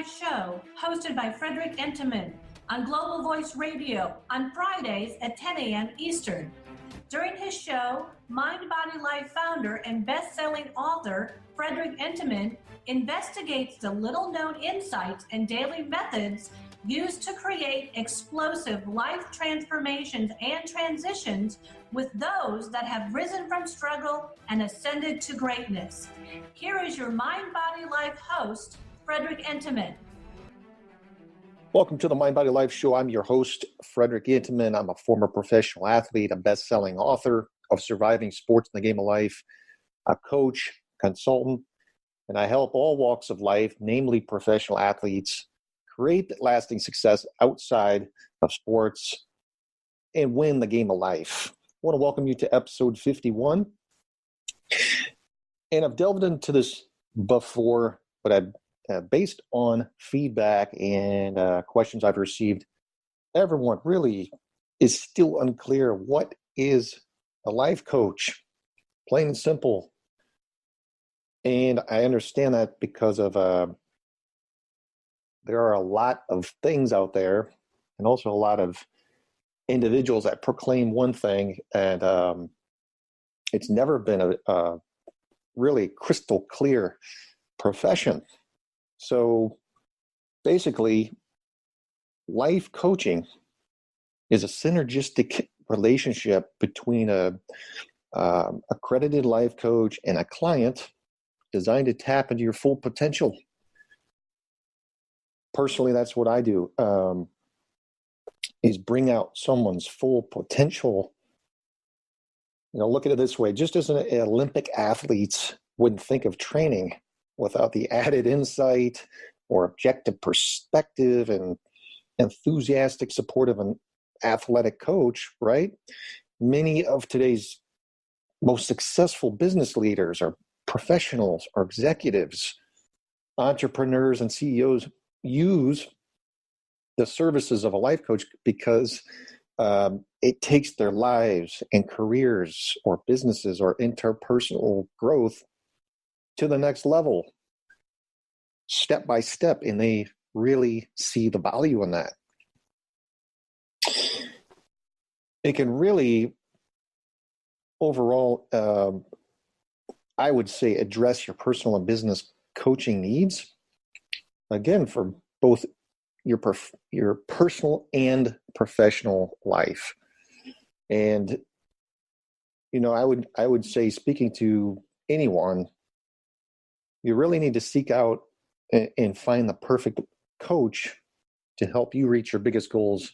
Life show hosted by Frederick Entenmann on Global Voice Radio on Fridays at 10 a.m. Eastern. During his show, Mind Body Life founder and best-selling author Frederick Entenmann investigates the little-known insights and daily methods used to create explosive life transformations and transitions with those that have risen from struggle and ascended to greatness. Here is your Mind Body Life host, Frederick Entenmann. Welcome to the Mind Body Life show. I'm your host, Frederick Entenmann. I'm a former professional athlete, a best-selling author of Surviving Sports in the Game of Life, a coach, consultant, and I help all walks of life, namely professional athletes, create lasting success outside of sports and win the game of life. I want to welcome you to episode 51. And I've delved into this before, but I've based on feedback and questions I've received, everyone really is still unclear what is a life coach, plain and simple. And I understand that because of there are a lot of things out there and also a lot of individuals that proclaim one thing, and it's never been a really crystal clear profession. So basically, life coaching is a synergistic relationship between a accredited life coach and a client designed to tap into your full potential. Personally, that's what I do, is bring out someone's full potential. You know, look at it this way, just as an Olympic athletes wouldn't think of training without the added insight or objective perspective and enthusiastic support of an athletic coach, right? Many of today's most successful business leaders are professionals or executives, entrepreneurs and CEOs use the services of a life coach because it takes their lives and careers or businesses or interpersonal growth to the next level, step by step, and they really see the value in that. It can really, overall, I would say, address your personal and business coaching needs, again, for both your personal and professional life. And, you know, I would say, speaking to anyone, you really need to seek out and find the perfect coach to help you reach your biggest goals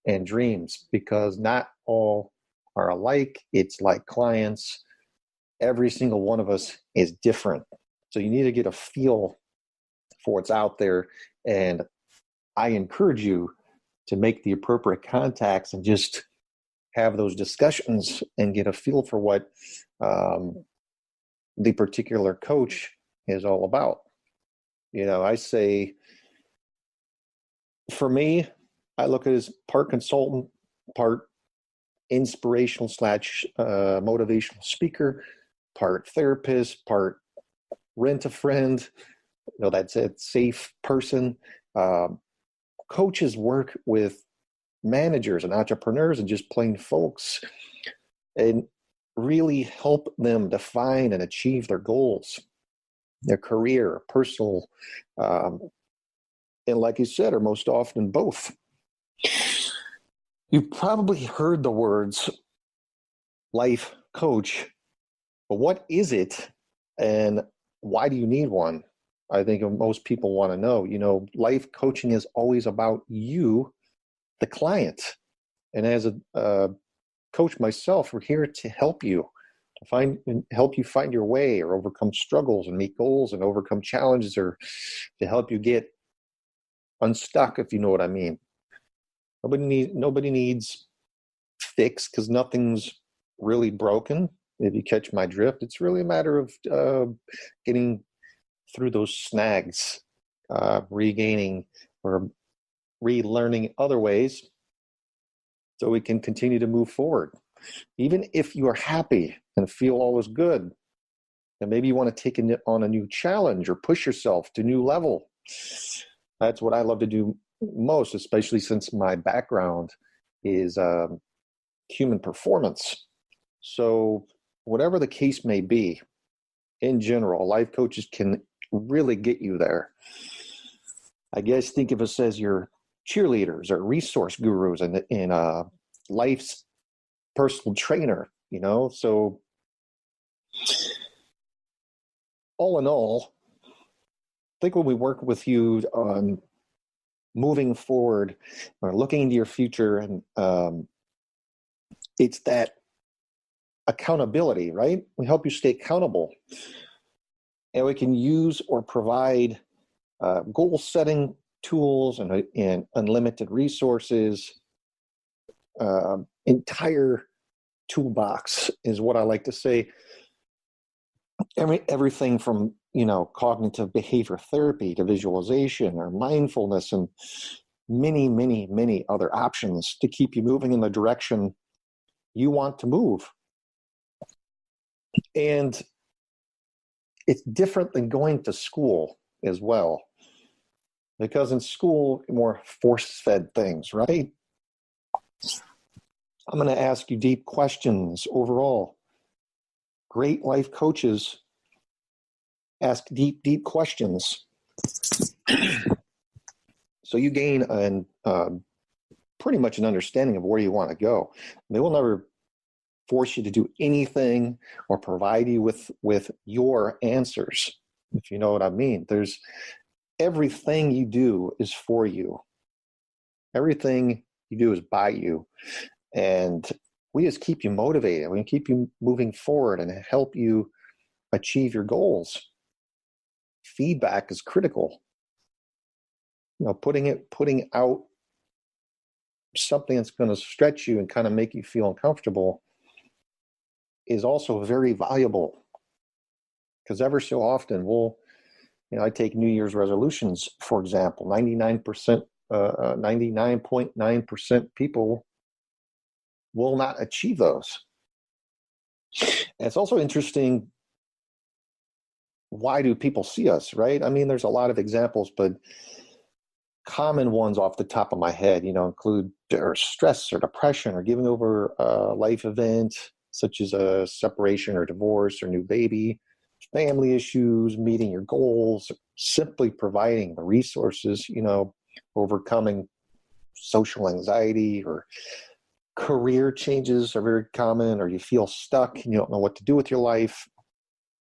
and dreams, because not all are alike. It's like clients. Every single one of us is different. So you need to get a feel for what's out there. And I encourage you to make the appropriate contacts and just have those discussions and get a feel for what the particular coach is all about. You know, I say, for me, I look at it as part consultant, part inspirational / motivational speaker, part therapist, part rent-a-friend, you know, that's a safe person. Coaches work with managers and entrepreneurs and just plain folks and really help them define and achieve their goals, their career, personal, and like you said, are most often both. You've probably heard the words life coach, but what is it and why do you need one? I think most people want to know. You know, life coaching is always about you, the client. And as a coach myself, we're here to help you, help you find your way or overcome struggles and meet goals and overcome challenges, or to help you get unstuck, if you know what I mean. Nobody needs fix, because nothing's really broken. If you catch my drift, it's really a matter of getting through those snags, regaining or relearning other ways so we can continue to move forward. Even if you are happy and feel all is good, and maybe you want to take on a new challenge or push yourself to a new level, That's what I love to do most, especially since my background is human performance. So whatever the case may be, in general, life coaches can really get you there. I guess think of us as your cheerleaders or resource gurus and life's personal trainer, So all in all, I think when we work with you on moving forward or looking into your future, and it's that accountability, right? We help you stay accountable, and we can use or provide goal setting tools and unlimited resources. Entire toolbox is what I like to say. Everything from cognitive behavior therapy to visualization or mindfulness, and many, many, many other options to keep you moving in the direction you want to move. And it's different than going to school as well, because in school, more force-fed things, right? I'm going to ask you deep questions overall. Great life coaches ask deep, deep questions. So you gain pretty much an understanding of where you want to go. They will never force you to do anything or provide you with your answers, if you know what I mean. Everything you do is for you. Everything you do is by you. And we just keep you motivated. We keep you moving forward and help you achieve your goals. Feedback is critical. Putting out something that's going to stretch you and kind of make you feel uncomfortable is also very valuable, because ever so often I take New Year's resolutions, for example. 99.9% people will not achieve those. And it's also interesting, why do people see us, right? I mean, there's a lot of examples, but common ones off the top of my head, include stress or depression or giving over a life event, such as a separation or divorce or new baby, family issues, meeting your goals, simply providing the resources, overcoming social anxiety, or career changes are very common, or you feel stuck and you don't know what to do with your life.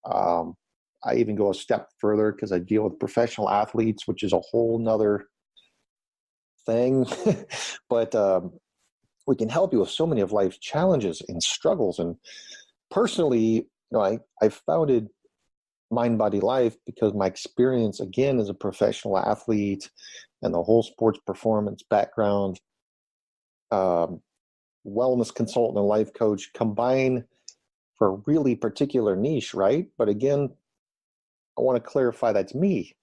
I even go a step further because I deal with professional athletes, which is a whole nother thing. But we can help you with so many of life's challenges and struggles. And personally, I founded Mind Body Life because my experience, again, as a professional athlete and the whole sports performance background, wellness consultant and life coach combine for a really particular niche, right? But again, I want to clarify that's me.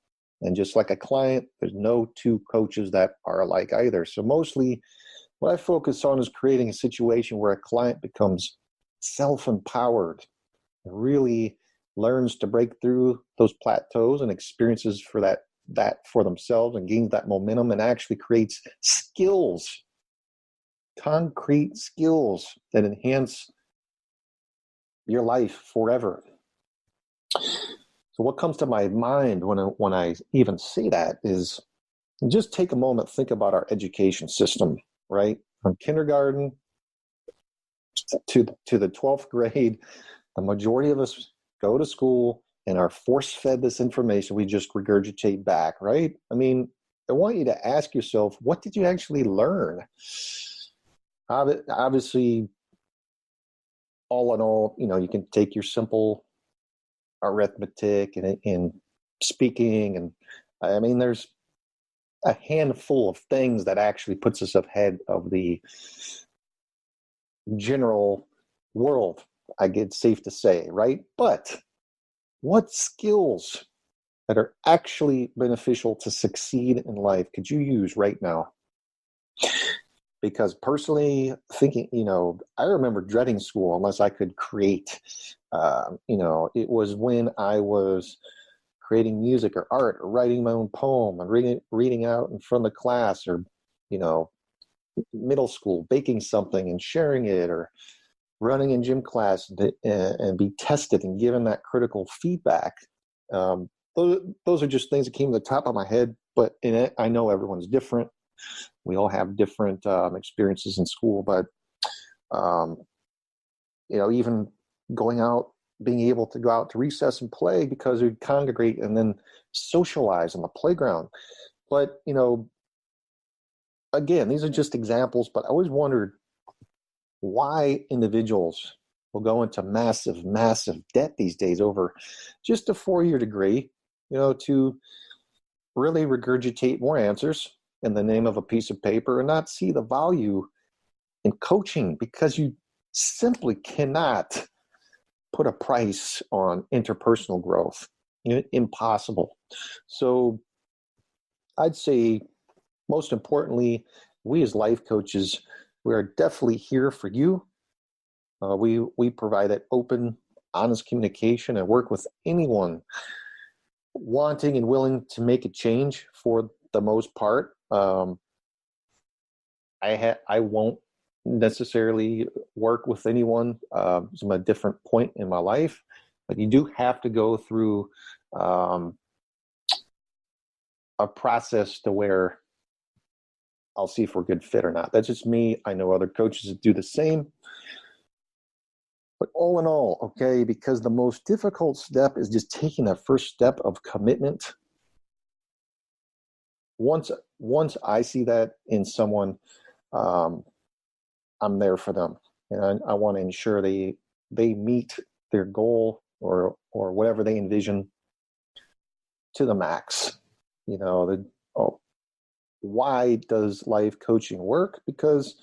And just like a client, there's no two coaches that are alike either. So mostly what I focus on is creating a situation where a client becomes self-empowered, really learns to break through those plateaus and experiences for that for themselves, and gains that momentum and actually creates skills, concrete skills that enhance your life forever. So what comes to my mind when I even say that is, just take a moment, think about our education system, right? From kindergarten to the 12th grade, the majority of us go to school and are force-fed this information we just regurgitate back, right? I mean, I want you to ask yourself, what did you actually learn? Obviously, all in all, you can take your simple arithmetic and speaking, and I mean, there's a handful of things that actually puts us ahead of the general world, I get safe to say, right? But what skills that are actually beneficial to succeed in life could you use right now? Because personally, thinking, I remember dreading school unless I could create. It was when I was creating music or art or writing my own poem and reading out in front of the class, or, middle school, baking something and sharing it, or running in gym class and be tested and given that critical feedback. Those are just things that came to the top of my head, but I know everyone's different. We all have different experiences in school, but, even going out, being able to go out to recess and play because we'd congregate and then socialize on the playground. But, again, these are just examples, but I always wondered why individuals will go into massive, massive debt these days over just a 4-year degree, to really regurgitate more answers in the name of a piece of paper and not see the value in coaching, because you simply cannot put a price on interpersonal growth. Impossible. So I'd say, most importantly, we as life coaches, we are definitely here for you. We provide that open, honest communication and work with anyone wanting and willing to make a change for the most part. I won't necessarily work with anyone from a different point in my life, but you do have to go through a process to where I'll see if we're a good fit or not. That's just me. I know other coaches that do the same. But all in all, okay, because the most difficult step is just taking that first step of commitment. Once I see that in someone, I'm there for them, and I want to ensure they meet their goal or whatever they envision to the max. Why does life coaching work? Because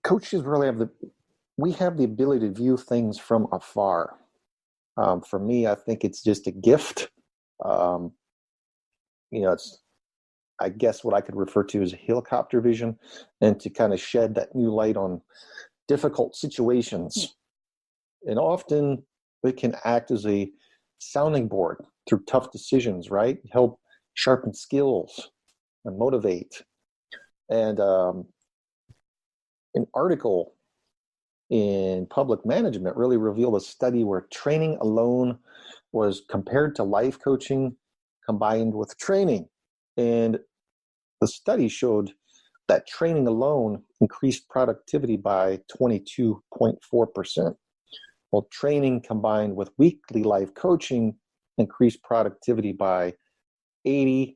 coaches really have the ability to view things from afar. For me, I think it's just a gift. It's, I guess, what I could refer to as a helicopter vision, and to kind of shed that new light on difficult situations. And often it can act as a sounding board through tough decisions, right? Help sharpen skills and motivate. And an article in Public Management really revealed a study where training alone was compared to life coaching combined with training. And the study showed that training alone increased productivity by 22.4%, while training combined with weekly life coaching increased productivity by 88%.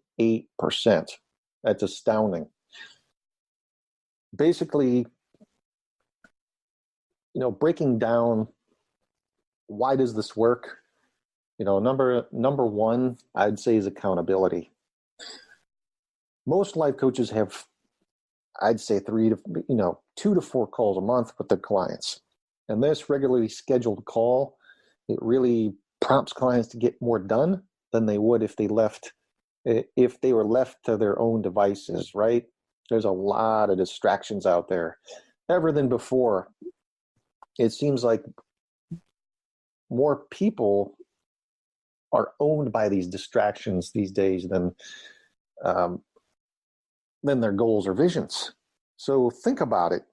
That's astounding. Basically, breaking down, why does this work? Number one, I'd say, is accountability. Most life coaches have, I'd say, 2 to 4 calls a month with their clients. And this regularly scheduled call, it really prompts clients to get more done than they would if they were left to their own devices, right? There's a lot of distractions out there. Ever than before, it seems like more people are owned by these distractions these days than their goals or visions. So think about it.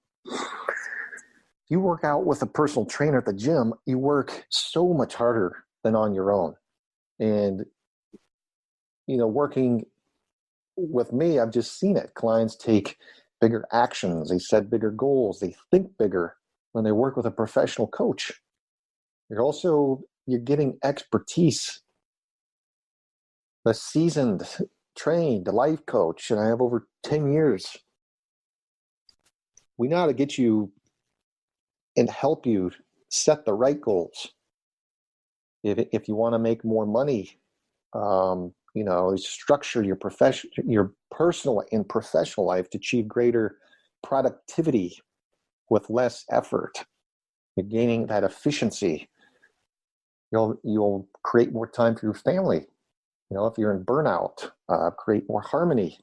You work out with a personal trainer at the gym, you work so much harder than on your own. And, working with me, I've just seen it. Clients take bigger actions. They set bigger goals. They think bigger when they work with a professional coach. You're getting expertise. A seasoned, trained life coach, and I have over 10 years. We know how to get you and help you set the right goals. If you want to make more money, structure your personal and professional life to achieve greater productivity with less effort. You're gaining that efficiency. You'll create more time for your family. If you're in burnout, create more harmony.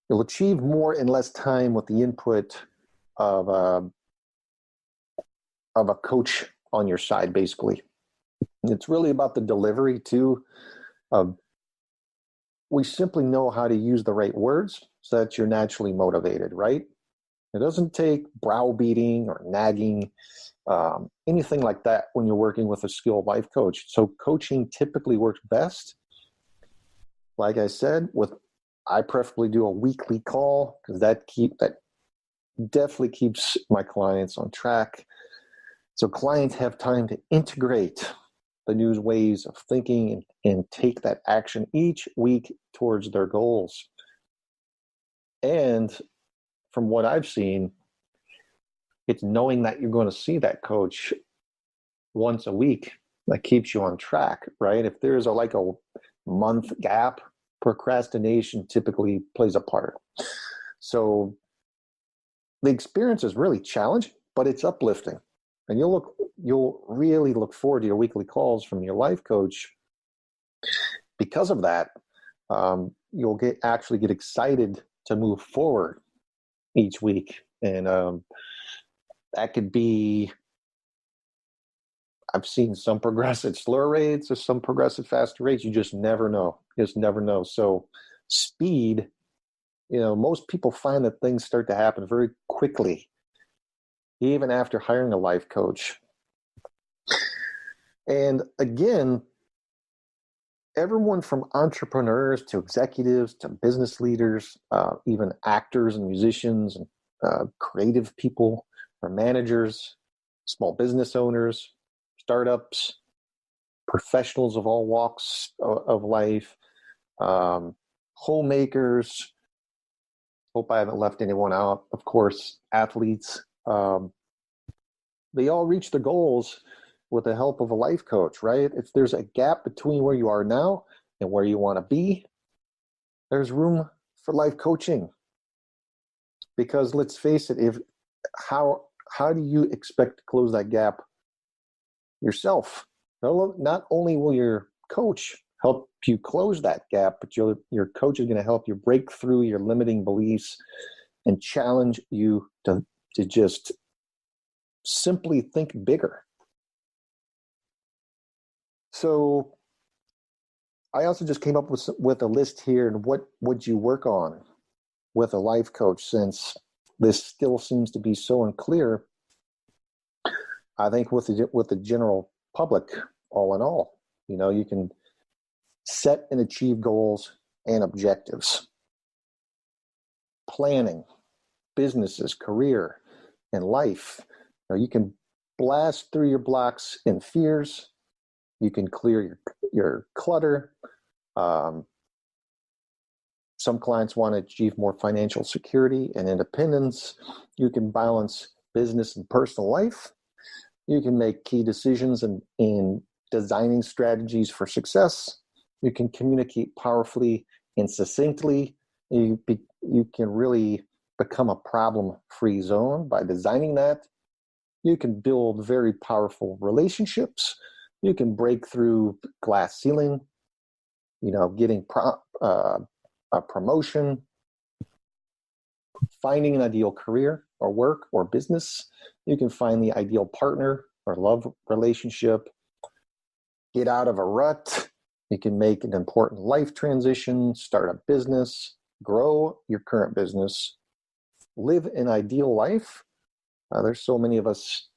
You'll achieve more in less time with the input of a coach on your side, basically. It's really about the delivery too. We simply know how to use the right words so that you're naturally motivated, right? It doesn't take browbeating or nagging, anything like that when you're working with a skilled life coach. So coaching typically works best, like I said, I preferably do a weekly call because that definitely keeps my clients on track. So clients have time to integrate the new ways of thinking and take that action each week towards their goals. And from what I've seen, it's knowing that you're going to see that coach once a week that keeps you on track, right? If there's a month gap, procrastination typically plays a part. So the experience is really challenging, but it's uplifting. And you'll really look forward to your weekly calls from your life coach. Because of that, you'll actually get excited to move forward each week. And that could be, I've seen some progress at slower rates or some progress at faster rates. You just never know. So speed, most people find that things start to happen very quickly, even after hiring a life coach. And again, everyone from entrepreneurs to executives to business leaders, even actors and musicians and creative people or managers, small business owners, startups, professionals of all walks of life, homemakers. Hope I haven't left anyone out. Of course, athletes. They all reach their goals with the help of a life coach, right? If there's a gap between where you are now and where you want to be, there's room for life coaching. Because let's face it, how do you expect to close that gap yourself? Not only will your coach help you close that gap, but your coach is going to help you break through your limiting beliefs and challenge you to just simply think bigger. So I also just came up with a list here, and what would you work on with a life coach, since this still seems to be so unclear. I think with the general public, all in all, you can set and achieve goals and objectives, planning, businesses, career, and life. You can blast through your blocks and fears. You can clear your clutter. Some clients want to achieve more financial security and independence. You can balance business and personal life. You can make key decisions in designing strategies for success. You can communicate powerfully and succinctly. You can really become a problem-free zone by designing that. You can build very powerful relationships. You can break through glass ceiling, getting a promotion, finding an ideal career or work or business. You can find the ideal partner or love relationship, get out of a rut. You can make an important life transition, start a business, grow your current business, live an ideal life. There's so many of us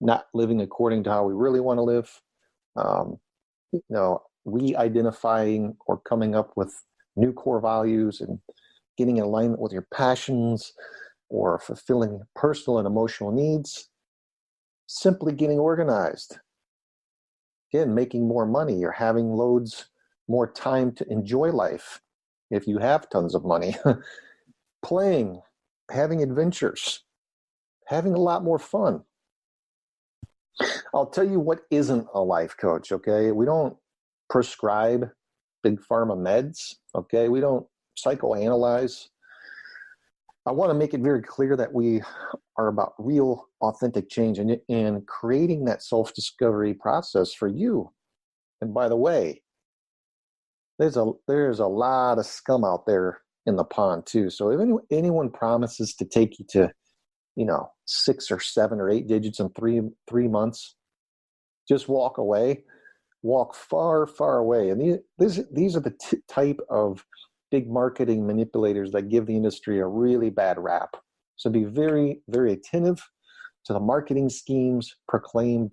not living according to how we really want to live. Re-identifying or coming up with new core values and getting in alignment with your passions or fulfilling personal and emotional needs. Simply getting organized. Again, making more money or having loads more time to enjoy life if you have tons of money. Playing, having adventures, having a lot more fun. I'll tell you what isn't a life coach, okay? We don't prescribe big pharma meds, okay? We don't psychoanalyze. I want to make it very clear that we are about real, authentic change and creating that self-discovery process for you. And by the way, there's a lot of scum out there in the pond too. So if anyone promises to take you to, 6 or 7 or 8 digits in three months, just walk away. walk far, far away. And these are the type of big marketing manipulators that give the industry a really bad rap. So be very, very attentive to the marketing schemes proclaimed,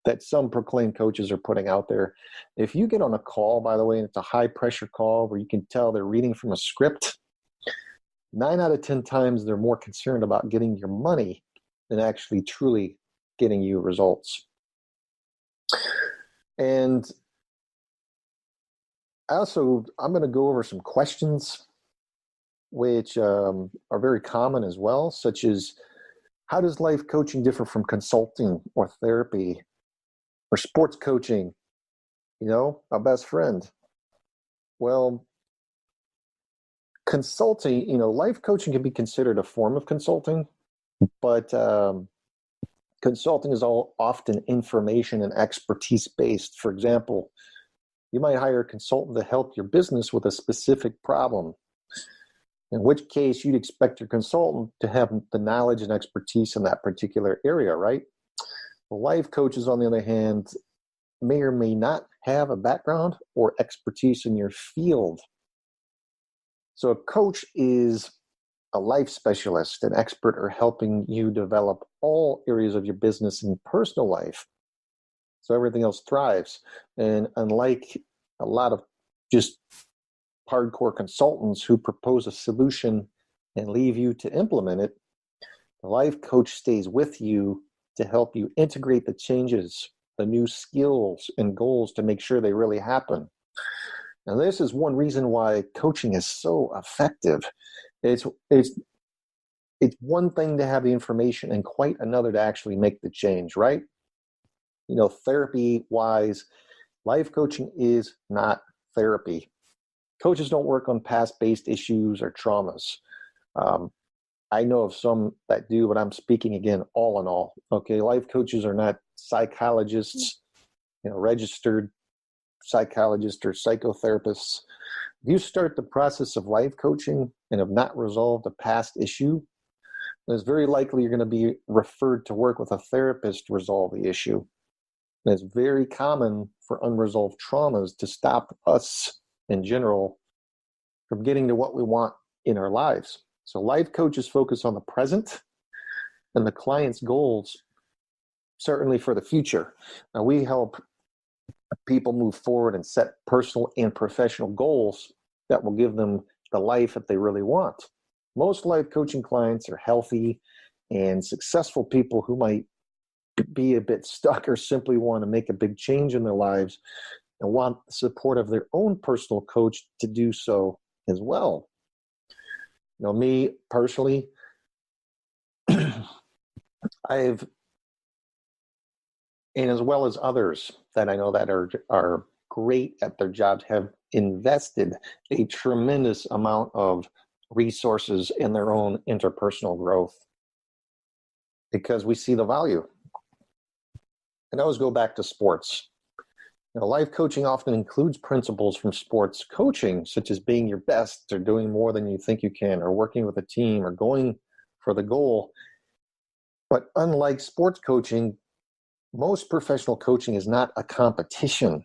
that some proclaimed coaches are putting out there. If you get on a call, by the way, and it's a high pressure call where you can tell they're reading from a script, 9 out of 10 times they're more concerned about getting your money than actually truly getting you results. And also, I'm going to go over some questions which are very common as well, such as, how does life coaching differ from consulting or therapy or sports coaching? A best friend. Well, consulting, life coaching can be considered a form of consulting, but consulting is all often information and expertise based. For example, you might hire a consultant to help your business with a specific problem, in which case you'd expect your consultant to have the knowledge and expertise in that particular area, right? The life coaches, on the other hand, may or may not have a background or expertise in your field. So a coach is a life specialist, an expert, or helping you develop all areas of your business and personal life, so everything else thrives. And unlike a lot of just hardcore consultants who propose a solution and leave you to implement it, the life coach stays with you to help you integrate the changes, the new skills and goals to make sure they really happen. Now, this is one reason why coaching is so effective. It's one thing to have the information and quite another to actually make the change, right? Therapy-wise, life coaching is not therapy. Coaches don't work on past-based issues or traumas. I know of some that do, but I'm speaking again all in all. Okay, life coaches are not psychologists, registered psychologists or psychotherapists. If you start the process of life coaching and have not resolved a past issue, it's very likely you're going to be referred to work with a therapist to resolve the issue. And it's very common for unresolved traumas to stop us in general from getting to what we want in our lives. So life coaches focus on the present and the client's goals, certainly for the future. Now, we help people move forward and set personal and professional goals that will give them the life that they really want. Most life coaching clients are healthy and successful people who might be a bit stuck or simply want to make a big change in their lives and want the support of their own personal coach to do so as well. Me personally, and as well as others that I know that are great at their jobs, have invested a tremendous amount of resources in their own interpersonal growth because we see the value. And I always go back to sports. Life coaching often includes principles from sports coaching, such as being your best or doing more than you think you can, or working with a team, or going for the goal. But unlike sports coaching, most professional coaching is not a competition.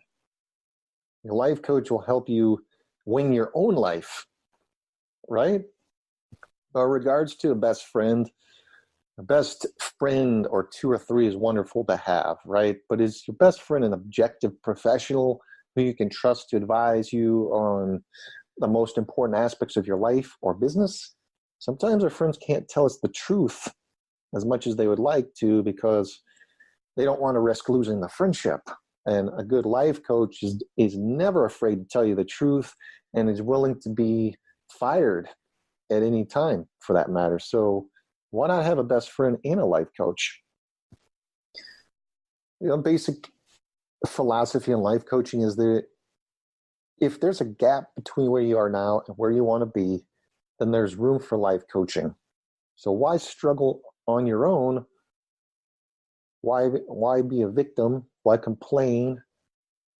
Your life coach will help you win your own life, right? In regards to a best friend or 2 or 3 is wonderful to have, right? But is your best friend an objective professional who you can trust to advise you on the most important aspects of your life or business? Sometimes our friends can't tell us the truth as much as they would like to because they don't want to risk losing the friendship. And a good life coach is never afraid to tell you the truth and is willing to be fired at any time for that matter. So why not have a best friend and a life coach? Basic philosophy in life coaching is that if there's a gap between where you are now and where you want to be, then there's room for life coaching. So why struggle on your own? Why be a victim? Why complain?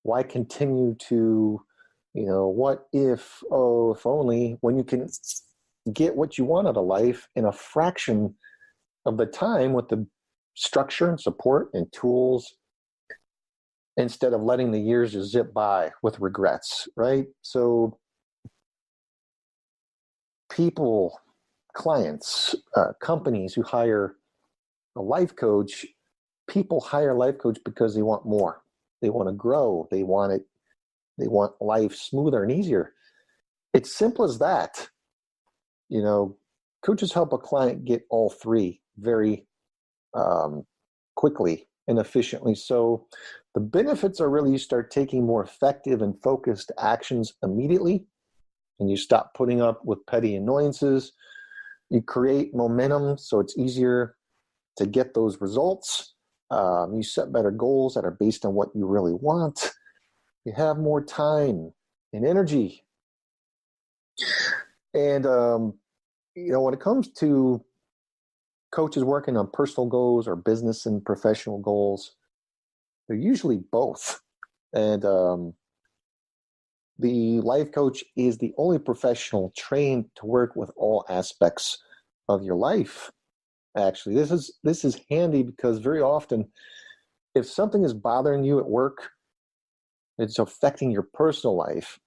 Why continue to, what if only, when you can get what you want out of life in a fraction of the time with the structure and support and tools instead of letting the years just zip by with regrets, right? So people, clients, companies who hire a life coach, people hire a life coach because they want more. They want to grow. They want life smoother and easier. It's simple as that. Coaches help a client get all three very quickly and efficiently. So the benefits are really you start taking more effective and focused actions immediately, and you stop putting up with petty annoyances. You create momentum so it's easier to get those results. You set better goals that are based on what you really want. You have more time and energy. And, when it comes to coaches working on personal goals or business and professional goals, they're usually both. And the life coach is the only professional trained to work with all aspects of your life. Actually, this is handy because very often, if something is bothering you at work, it's affecting your personal life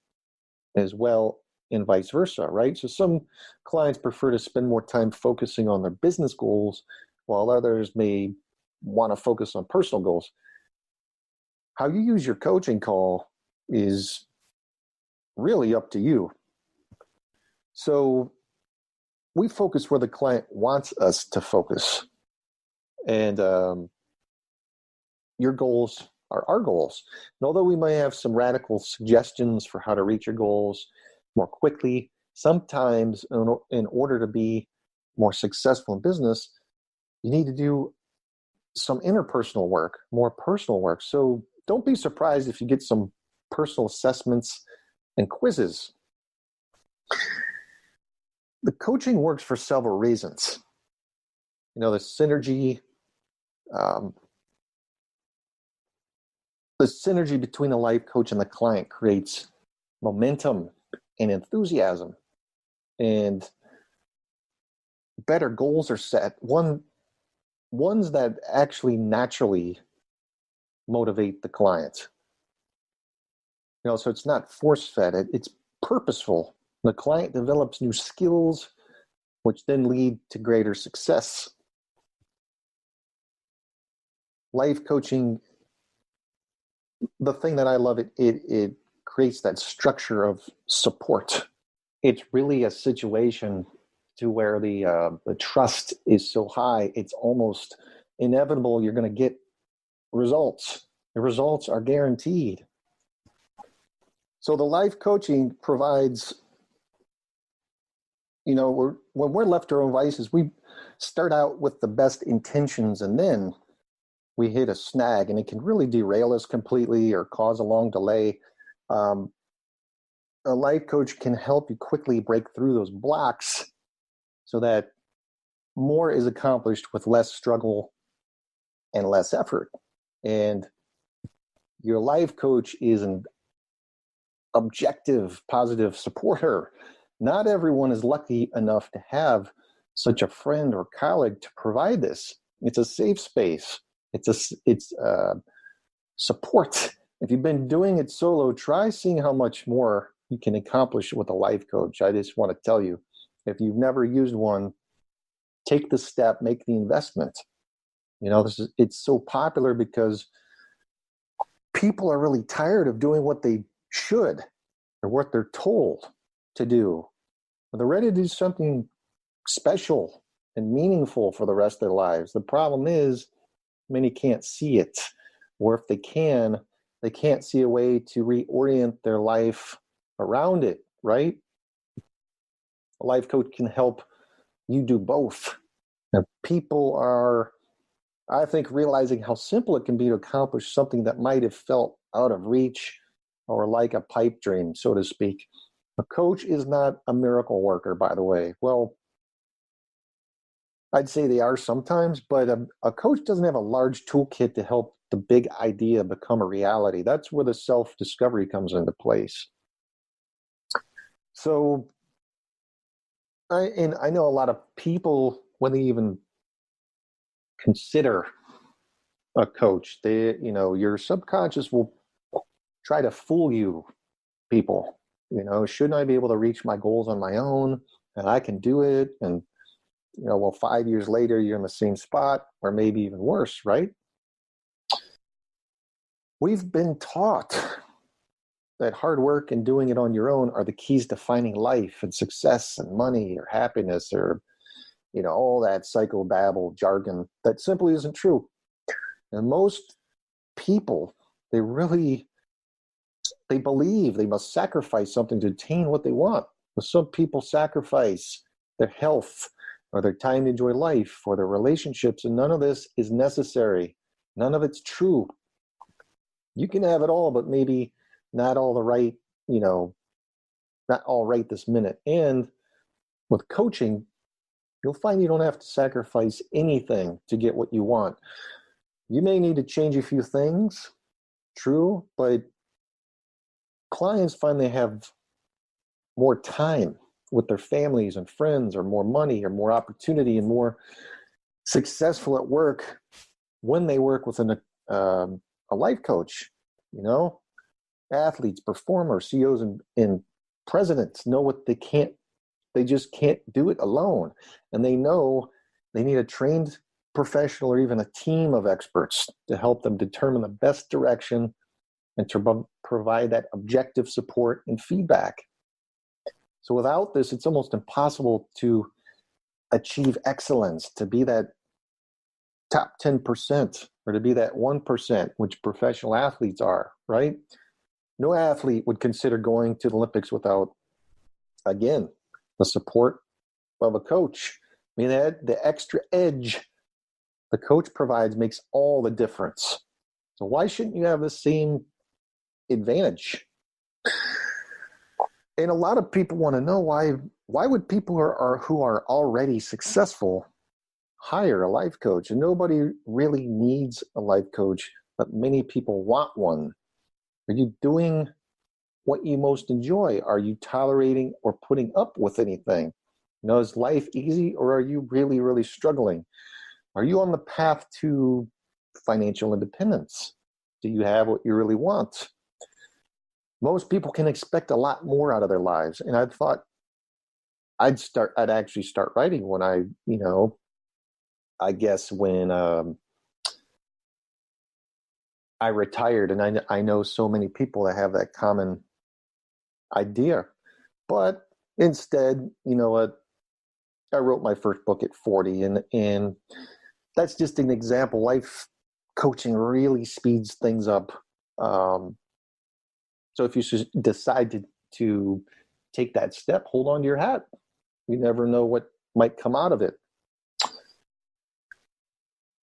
as well, and vice versa, right? So some clients prefer to spend more time focusing on their business goals, while others may want to focus on personal goals. How you use your coaching call is really up to you. So we focus where the client wants us to focus. And your goals are our goals. And although we may have some radical suggestions for how to reach your goals more quickly, sometimes in order to be more successful in business, you need to do some interpersonal work, more personal work. So don't be surprised if you get some personal assessments and quizzes. The coaching works for several reasons. The synergy, between the life coach and the client creates momentum and enthusiasm, and better goals are set. Ones that actually naturally motivate the client. So it's not force-fed, it's purposeful. The client develops new skills, which then lead to greater success. Life coaching, the thing that I love, it creates that structure of support. It's really a situation to where the trust is so high, it's almost inevitable you're going to get results. The results are guaranteed. So the life coaching provides, when we're left to our own devices, we start out with the best intentions, and then we hit a snag, and it can really derail us completely or cause a long delay. A life coach can help you quickly break through those blocks so that more is accomplished with less struggle and less effort. And your life coach is an objective, positive supporter. Not everyone is lucky enough to have such a friend or colleague to provide this. It's a safe space. It's support. If you've been doing it solo, try seeing how much more you can accomplish with a life coach. I just want to tell you, if you've never used one, take the step, make the investment. It's so popular because people are really tired of doing what they should or what they're told to do. But they're ready to do something special and meaningful for the rest of their lives. The problem is many can't see it, or if they can, they can't see a way to reorient their life around it, right? A life coach can help you do both. Now, people are, I think, realizing how simple it can be to accomplish something that might have felt out of reach or like a pipe dream, so to speak. A coach is not a miracle worker, by the way. Well, I'd say they are sometimes, but a coach doesn't have a large toolkit to help the big idea become a reality. That's where the self-discovery comes into place. So, I know a lot of people, when they even consider a coach. Your subconscious will try to fool you, people. Shouldn't I be able to reach my goals on my own? And I can do it. And, 5 years later, you're in the same spot, or maybe even worse, right? We've been taught that hard work and doing it on your own are the keys to finding life and success and money or happiness or, all that psychobabble jargon that simply isn't true. And most people, they believe they must sacrifice something to attain what they want. But some people sacrifice their health or their time to enjoy life or their relationships, and none of this is necessary. None of it's true. You can have it all, but maybe not all the right, not all right this minute. And with coaching, you'll find you don't have to sacrifice anything to get what you want. You may need to change a few things, true, but clients find they have more time with their families and friends, or more money, or more opportunity, and more successful at work when they work with a life coach. Athletes, performers, CEOs, and presidents know what they just can't do it alone. And they know they need a trained professional or even a team of experts to help them determine the best direction and to provide that objective support and feedback. So without this, it's almost impossible to achieve excellence, to be that top 10% or to be that 1%, which professional athletes are, right? No athlete would consider going to the Olympics without, again, the support of a coach. I mean, the extra edge the coach provides makes all the difference. So why shouldn't you have the same advantage? And a lot of people want to know why would people who are already successful hire a life coach? And nobody really needs a life coach, but many people want one. Are you doing what you most enjoy? Are you tolerating or putting up with anything? Is life easy, or are you really, really struggling? Are you on the path to financial independence? Do you have what you really want? Most people can expect a lot more out of their lives. And I thought I'd actually start writing when I guess when I retired. And I know so many people that have that common idea. But instead, you know what? I wrote my first book at 40, and that's just an example. Life coaching really speeds things up. So if you decide to take that step, hold on to your hat. You never know what might come out of it.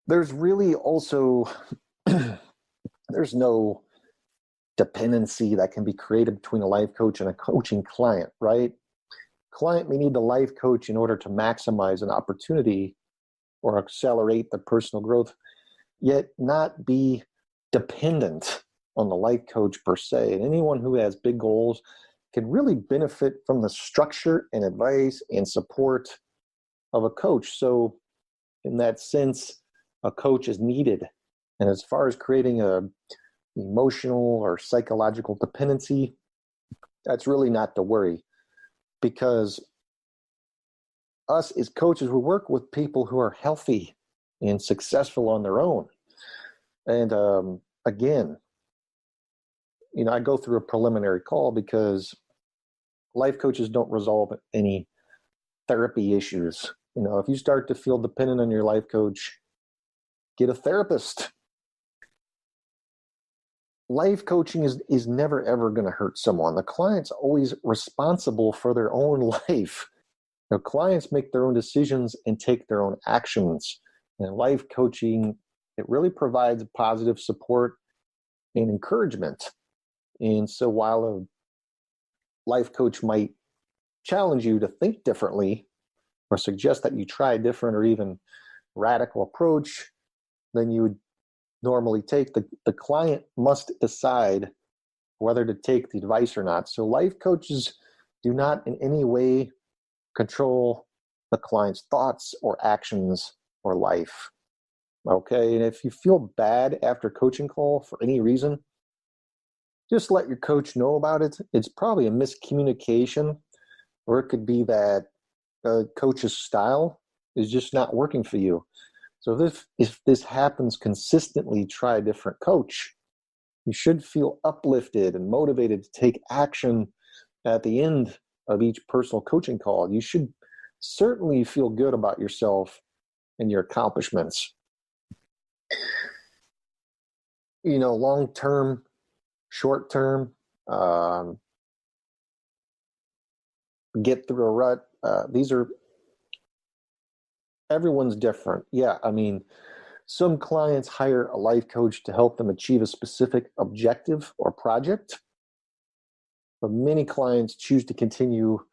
There's really also, there's no dependency that can be created between a life coach and a coaching client, right? Client may need the life coach in order to maximize an opportunity or accelerate the personal growth, yet not be dependent on the life coach per se. And anyone who has big goals can really benefit from the structure and advice and support of a coach. So in that sense, a coach is needed. And as far as creating a emotional or psychological dependency, that's really not to worry, because us as coaches, we work with people who are healthy and successful on their own. And again, I go through a preliminary call because life coaches don't resolve any therapy issues. If you start to feel dependent on your life coach, get a therapist. Life coaching is never, ever going to hurt someone. The client's always responsible for their own life. Clients make their own decisions and take their own actions. And life coaching, it really provides positive support and encouragement. And so while a life coach might challenge you to think differently or suggest that you try a different or even radical approach than you would normally take, the client must decide whether to take the advice or not. So life coaches do not in any way control the client's thoughts or actions or life. Okay. And if you feel bad after coaching call for any reason, just let your coach know about it. It's probably a miscommunication, or it could be that coach's style is just not working for you. So if this happens consistently, try a different coach. You should feel uplifted and motivated to take action at the end of each personal coaching call. You should certainly feel good about yourself and your accomplishments. Long term, short term, get through a rut. Everyone's different. Yeah, I mean, some clients hire a life coach to help them achieve a specific objective or project, but many clients choose to continue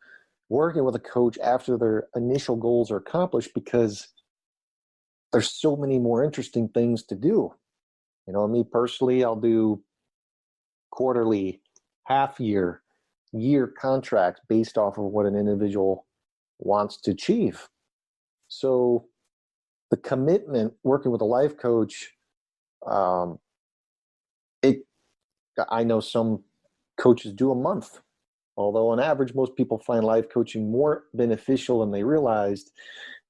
working with a coach after their initial goals are accomplished because there's so many more interesting things to do. Me personally, I'll do quarterly, half year, year contracts based off of what an individual wants to achieve. So the commitment working with a life coach, I know some coaches do a month, although on average, most people find life coaching more beneficial than they realized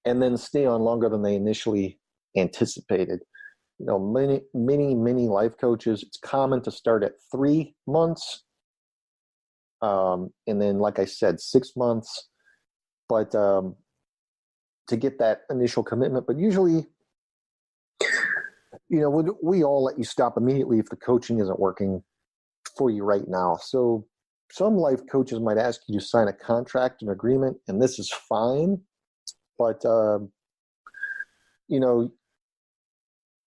and then stay on longer than they initially anticipated. Many life coaches, it's common to start at 3 months. And then, like I said, 6 months, but to get that initial commitment. But usually, we all let you stop immediately if the coaching isn't working for you right now. So some life coaches might ask you to sign a contract, an agreement, and this is fine. But,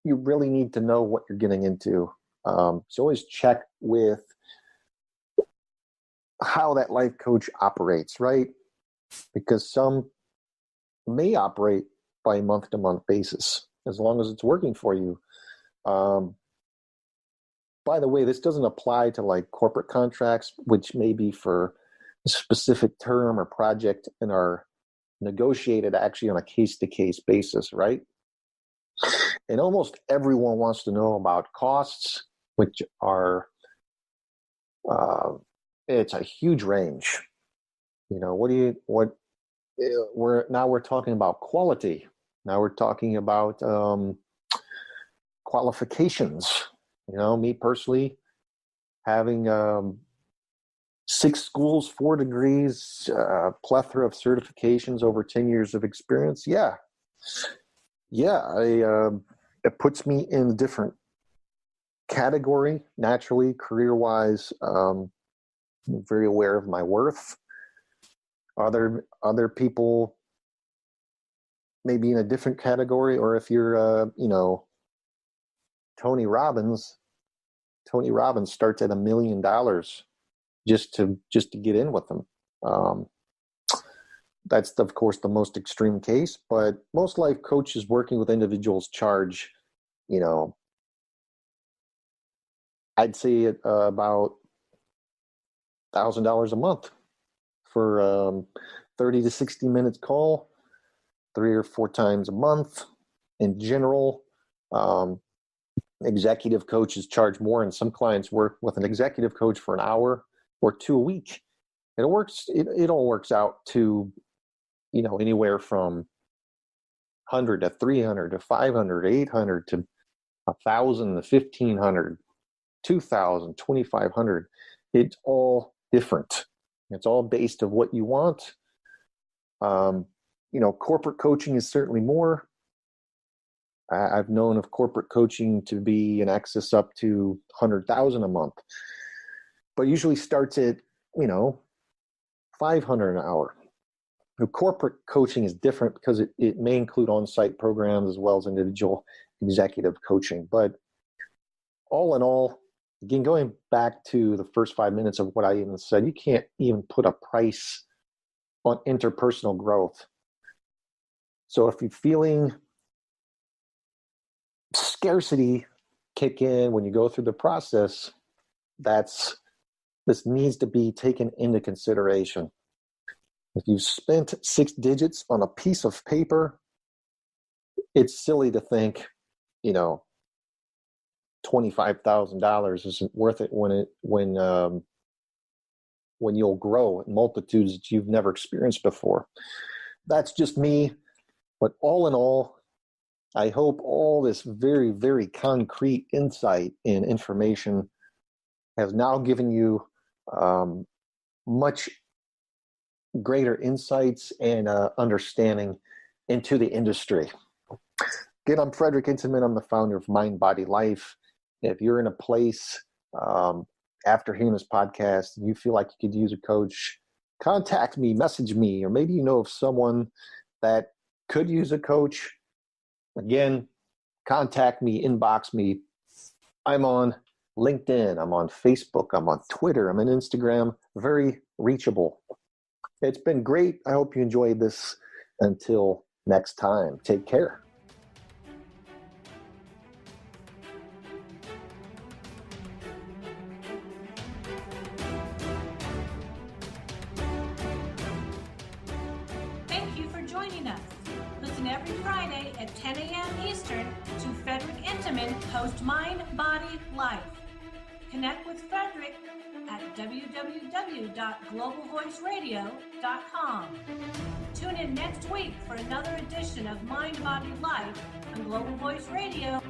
you really need to know what you're getting into. So always check with how that life coach operates, right? Because some may operate by a month-to-month basis, as long as it's working for you. By the way, this doesn't apply to like corporate contracts, which may be for a specific term or project and are negotiated actually on a case-to-case basis, right? And almost everyone wants to know about costs, which are, it's a huge range. We're talking about quality. Now we're talking about qualifications. Me personally, having 6 schools, 4 degrees, plethora of certifications, over 10 years of experience. Yeah, it puts me in a different category naturally, career-wise. I'm very aware of my worth. Other people may be in a different category, or if you're, Tony Robbins starts at $1 million just to get in with them. That's of course the most extreme case, but most life coaches working with individuals charge, I'd say about $1,000 a month for 30 to 60 minutes call, 3 or 4 times a month. In general, executive coaches charge more, and some clients work with an executive coach for an hour or 2 a week. It all works out to, anywhere from 100 to 300 to 500, 800 to 1,000 to 1,500, 2,000, 2,500. It's all different. It's all based on what you want. Corporate coaching is certainly more. I've known of corporate coaching to be in excess up to 100,000 a month, but usually starts at, 500 an hour. Corporate coaching is different because it may include on-site programs as well as individual executive coaching. But all in all, again, going back to the first 5 minutes of what I even said, you can't even put a price on interpersonal growth. So if you're feeling scarcity kick in when you go through the process, this needs to be taken into consideration. If you've spent 6 digits on a piece of paper, it's silly to think $25,000 isn't worth it when you'll grow in multitudes that you've never experienced before. That's just me. But all in all, I hope all this very, very concrete insight and information has now given you much greater insights and understanding into the industry. Again, I'm Frederick Intiman. I'm the founder of Mind, Body, Life. If you're in a place after hearing this podcast and you feel like you could use a coach, contact me, message me, or maybe you know of someone that could use a coach. Again, contact me, inbox me. I'm on LinkedIn, I'm on Facebook, I'm on Twitter, I'm on Instagram, very reachable. It's been great. I hope you enjoyed this. Until next time, take care. Thank you for joining us. Listen every Friday at 10 a.m. Eastern to Frederick Intiman host Mind, Body, Life. Connect with Frederick at www.globalvoiceradio.com. Tune in next week for another edition of Mind, Body, Life on Global Voice Radio.